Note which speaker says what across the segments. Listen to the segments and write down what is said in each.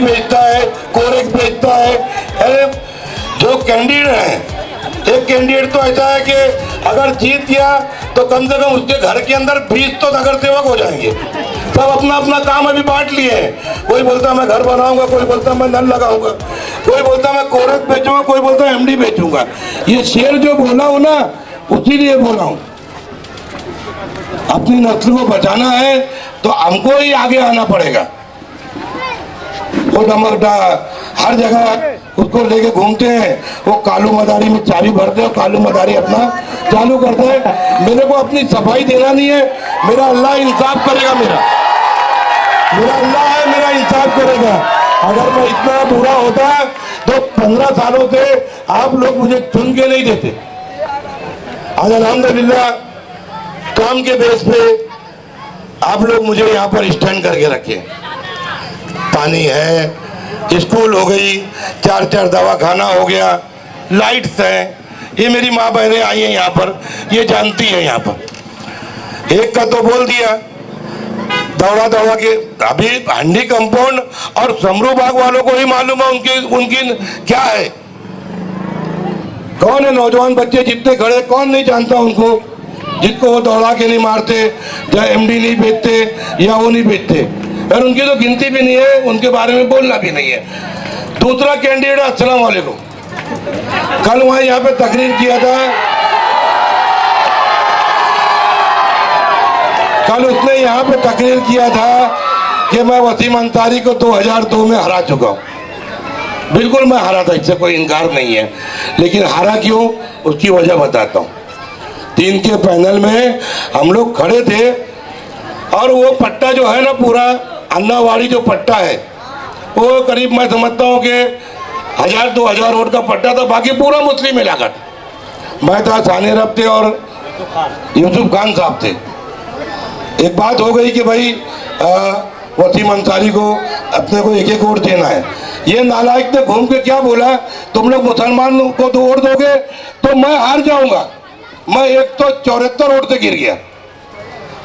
Speaker 1: MD बेचता है, कोरेक बेचता है। अरे जो कैंडिडेट है, एक कैंडिडेट तो ऐसा है कि अगर जीत गया तो कम से कम उसके घर के अंदर 20 तो नगर सेवक हो जाएंगे। सब अपना अपना काम अभी बांट लिए हैं। कोई बोलता मैं घर बनाऊंगा, कोई बोलता मैं नल लगाऊंगा, कोई बोलता मैं कोरेक बेचूंगा, कोई बोलता एमडी बेचूंगा। ये शेर जो बोला हूं ना, उसी लिए बोला हूं। अपनी नस्ल को बचाना है तो हमको ही आगे आना पड़ेगा। वो हर जगह उसको लेके घूमते हैं, वो कालू मदारी में चाबी भरते हैं, कालू मदारी अपना चालू करते हैं। मेरे को अपनी सफाई देना नहीं है, मेरा अल्लाह इंसाफ करेगा। मेरा अल्लाह है, मेरा इंसाफ करेगा। अगर मैं इतना बुरा होता तो 15 सालों से आप लोग मुझे चुन के नहीं देते। आज अल्हम्दुलिल्लाह काम के बेस पे आप लोग मुझे यहाँ पर स्टैंड करके रखे। पानी है, स्कूल हो गई, 4 दवाखाना हो गया, लाइट्स हैं। ये मेरी माँ बहनें आई हैं यहाँ पर, ये जानती हैं। यहाँ पर एक का तो बोल दिया दौड़ा के, अभी हंडी कंपाउंड और समरू बाग वालों को ही मालूम है उनकी क्या है। कौन है नौजवान बच्चे जितने खड़े, कौन नहीं जानता उनको, जिनको वो दौड़ा के नहीं मारते, या एमडी नहीं बेचते या वो नहीं बेचते, और उनकी तो गिनती भी नहीं है, उनके बारे में बोलना भी नहीं है। दूसरा कैंडिडेट, अस्सलाम वालेकुम, कल वहां यहाँ पे तकरीर किया था, कल उसने यहाँ पे तकरीर किया था कि मैं वसीम अंसारी को 2002 में हरा चुका हूँ। बिल्कुल मैं हारा था, इससे कोई इनकार नहीं है, लेकिन हारा क्यों उसकी वजह बताता हूँ। 3 के पैनल में हम लोग खड़े थे और वो पट्टा जो है ना, पूरा अन्नावाड़ी जो पट्टा है, वो करीब मैं समझता हूँ कि 1000-2000 वोट का पट्टा था, बाकी पूरा मुस्लिम इलाका था। मैं था, सानी रब थे और यूसुफ खान साहब थे। एक बात हो गई कि भाई वसीम अंसारी को अपने को 1-1 वोट देना है। ये नालायक ने घूम के क्या बोला, तुम लोग मुसलमान को तो वोट दोगे तो मैं हार जाऊंगा। मैं 174 वोट से गिर गया,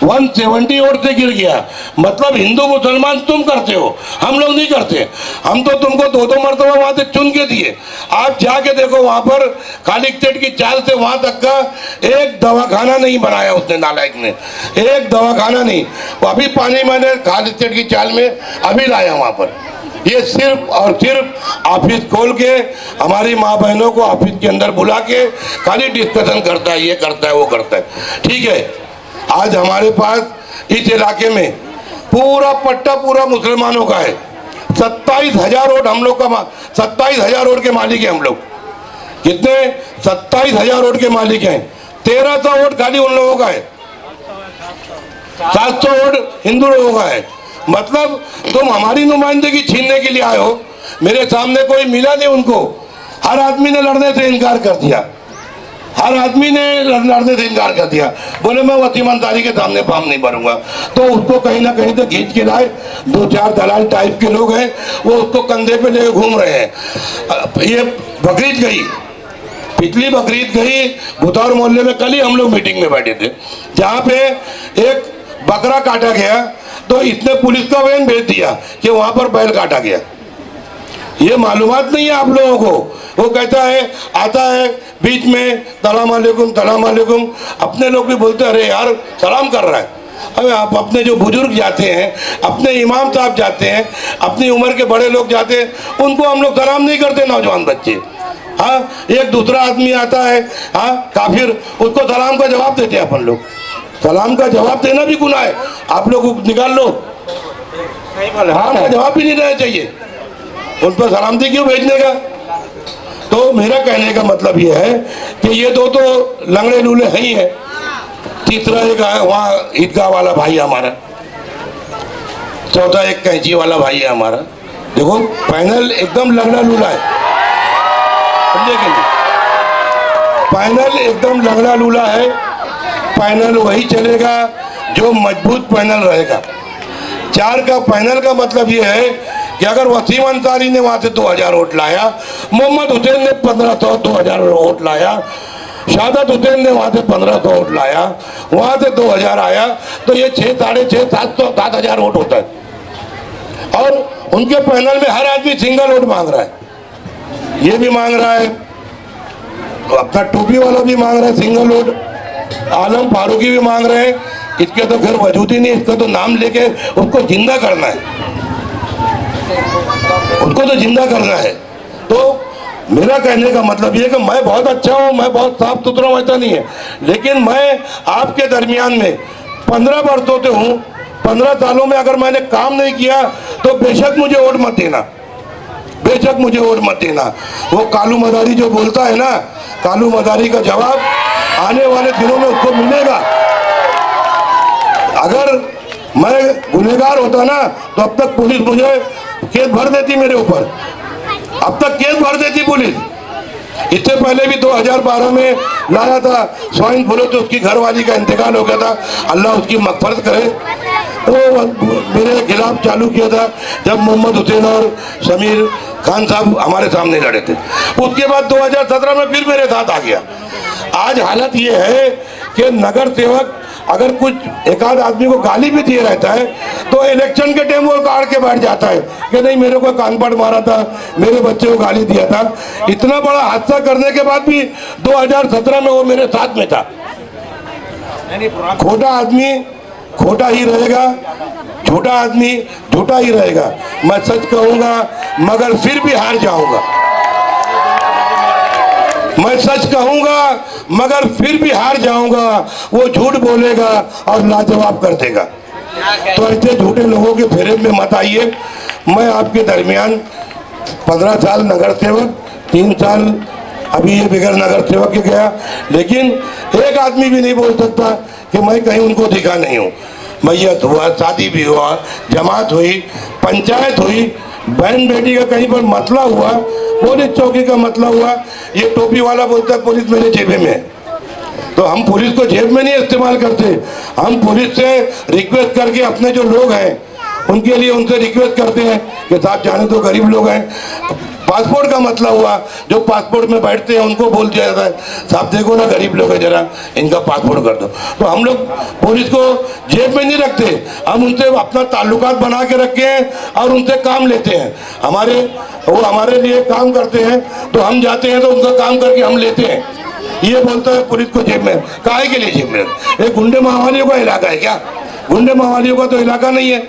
Speaker 1: 170 वोट से गिर गया। मतलब हिंदू मुसलमान तुम करते हो, हम लोग नहीं करते। हम तो तुमको 2-2 मरतबा वहां से चुन के दिए। आप जाके देखो, वहां पर खालिद सेठ की चाल से वहां तक का एक दवाखाना नहीं बनाया उसने, नालायक ने, एक दवाखाना नहीं। वो अभी पानी मैंने खालिद सेठ की चाल में अभी लाया वहां पर। ये सिर्फ और सिर्फ ऑफिस खोल के हमारी माँ बहनों को ऑफिस के अंदर बुला के खाली डिस्कशन करता है, ये करता है, वो करता है। ठीक है, आज हमारे पास इस इलाके में पूरा पट्टा पूरा मुसलमानों का है। 27,000 वोट हम लोग का, 27,000 वोट के मालिक हैं हम लोग। कितने? 27,000 वोट के मालिक हैं। 1300 वोट खाली उन लोगों का है, 700 वोट हिंदू लोगों का है। मतलब तुम हमारी नुमाइंदगी छीनने के लिए आए हो। मेरे सामने कोई मिला नहीं उनको, हर आदमी ने लड़ने से इनकार कर दिया, हर आदमी ने लड़ने से इनकार कर दिया। बोले मैं वसीम अंसारी के सामने फॉर्म नहीं भरूंगा। तो उसको कहीं ना कहीं से खींच के लाए, 2-4 दलाल टाइप के लोग हैं, वो उसको कंधे पे लेके घूम रहे हैं। ये बकरीद गई, पिछली बकरीद गई भुतौर मोहल्ले में, कल ही हम लोग मीटिंग में बैठे थे, जहाँ पे एक बकरा काटा गया तो इसने पुलिस का वैन भेज दिया कि वहां पर बैल काटा गया। ये मालूमात नहीं है आप लोगों को। वो कहता है, आता है बीच में सलाम अलैकुम, अपने लोग भी बोलते हैं अरे यार सलाम कर रहा है। अरे आप अपने जो बुजुर्ग जाते हैं, अपने इमाम साहब जाते हैं, अपनी उम्र के बड़े लोग जाते हैं, उनको हम लोग सलाम नहीं करते, नौजवान बच्चे। हाँ, एक दूसरा आदमी आता है, हाँ काफिर, उसको सलाम का जवाब देते हैं अपन लोग। सलाम का जवाब देना भी गुनाह है, आप लोग निकाल लो। सलाम का जवाब भी नहीं देना चाहिए, उन पर सलामती क्यों भेजने का। तो मेरा कहने का मतलब ये है कि ये दो तो लंगड़े लूले हैं ही है। तीसरा एक वहाँ ईदगाह वाला भाई हमारा, चौथा एक कैंची वाला भाई है हमारा। देखो पैनल एकदम लंगड़ा लूला है, समझे कि नहीं? पैनल एकदम लंगड़ा लूला है। पैनल वही चलेगा जो मजबूत पैनल रहेगा। 4 का पैनल का मतलब ये है कि अगर वसीम अंसारी ने वहां से 2000 वोट लाया, मोहम्मद हुसैन ने 1500-2000 वोट लाया, शाहदत हुसैन ने वहां से 1500 वोट लाया, वहां से 2000 आया, तो ये 6, 6.5, 700, 7,000 वोट होता है। और उनके पैनल में हर आदमी सिंगल वोट मांग रहा है, ये भी मांग रहा है, तो अपना टोपी वाला भी मांग रहा है सिंगल वोट, आलम फारूकी भी मांग रहे हैं। इसके तो खैर वजूद ही नहीं, इसका तो नाम लेके उसको जिंदा करना है, उसको तो जिंदा करना है। तो मेरा कहने का मतलब ये कि मैं बहुत अच्छा हूँ, मैं बहुत साफ सुथरा हूँ, ऐसा नहीं है, लेकिन मैं आपके दरमियान में 15 वर्षों से हूँ। 15 सालों में अगर मैंने काम नहीं किया तो बेशक मुझे वोट मत देना, बेशक मुझे वोट मत देना। वो कालू मदारी जो बोलता है ना, कालू मदारी का जवाब आने वाले दिनों में उसको मिलेगा। अगर मैं गुनहगार होता ना तो अब तक पुलिस मुझे केस भर देती मेरे ऊपर, अब तक केस भर देती पुलिस। इससे पहले भी 2012 में लाया था स्वाइन फ्लू, तो उसकी घरवाली का इंतकाल हो गया था, अल्लाह उसकी मगफरत करे। वो मेरे खिलाफ चालू किया था जब मोहम्मद हुसैन और समीर खान साहब हमारे सामने लड़े थे। उसके बाद 2017 में फिर मेरे साथ आ गया। आज हालत ये है कि नगर सेवक अगर कुछ एक आध आदमी को गाली भी दिए रहता है तो इलेक्शन के टाइम वो काट के बैठ जाता है कि नहीं मेरे को कान पट मारा था, मेरे बच्चे को गाली दिया था। इतना बड़ा हादसा करने के बाद भी 2017 में वो मेरे साथ में था। खोटा आदमी खोटा ही रहेगा, झूठा आदमी झूठा ही रहेगा। मैं सच कहूंगा मगर फिर भी हार जाऊंगा, मैं सच कहूंगा मगर फिर भी हार जाऊंगा। वो झूठ बोलेगा और लाजवाब कर देगा। तो ऐसे झूठे लोगों के फेरे में मत आइए। मैं आपके दरमियान 15 साल नगर सेवक, 3 साल अभी ये बगैर नगर सेवक के गया, लेकिन एक आदमी भी नहीं बोल सकता कि मैं कहीं उनको दिखा नहीं हूँ। मैयत हुआ, शादी भी हुआ, जमात हुई, पंचायत हुई, बहन बेटी का कहीं पर मसला हुआ, पुलिस चौकी का मसला हुआ, ये टोपी वाला बोलता है पुलिस मेरे जेबे में है। तो हम पुलिस को जेब में नहीं इस्तेमाल करते, हम पुलिस से रिक्वेस्ट करके अपने जो लोग हैं उनके लिए उनसे रिक्वेस्ट करते हैं कि साहब जाने तो गरीब लोग हैं। पासपोर्ट का मतलब हुआ, जो पासपोर्ट में बैठते हैं उनको बोल दिया जाता है साहब देखो ना गरीब लोग है, जरा इनका पासपोर्ट कर दो। तो हम लोग पुलिस को जेब में नहीं रखते, हम उनसे अपना ताल्लुकात बना के रखे हैं और उनसे काम लेते हैं। वो हमारे लिए काम करते हैं तो हम जाते हैं तो उनका काम करके हम लेते हैं। ये बोलता है पुलिस को जेब में, काहे के लिए जेब में? ये गुंडे मावालियों का इलाका है क्या? गुंडे मावालियों का तो इलाका नहीं है।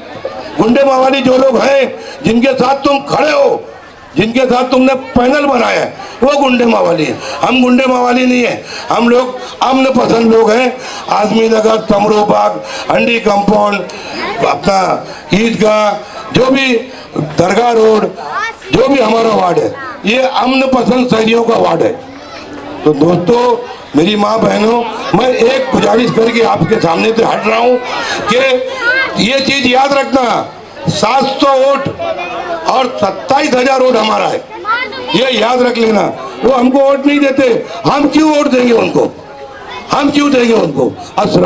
Speaker 1: गुंडे मावाली जो लोग हैं, जिनके साथ तुम खड़े हो, जिनके साथ तुमने पैनल बनाया है, वो गुंडे मावाली है। हम गुंडे मावाली नहीं है, हम लोग अमन पसंद लोग हैं। आजमी नगर, तमरो बाग, अंडी कंपाउंड, अपना ईदगाह, जो भी दरगाह रोड, जो भी हमारा वार्ड है, ये अमन पसंद शहरियों का वार्ड है। तो दोस्तों, मेरी माँ बहनों, मैं एक गुजारिश करके आपके सामने से हट रहा हूँ कि ये चीज याद रखना, 700 वोट और 27,000 वोट हमारा है, ये याद रख लेना। वो हमको वोट नहीं देते, हम क्यों वोट देंगे उनको? हम क्यों देंगे उनको? अस्सलाम।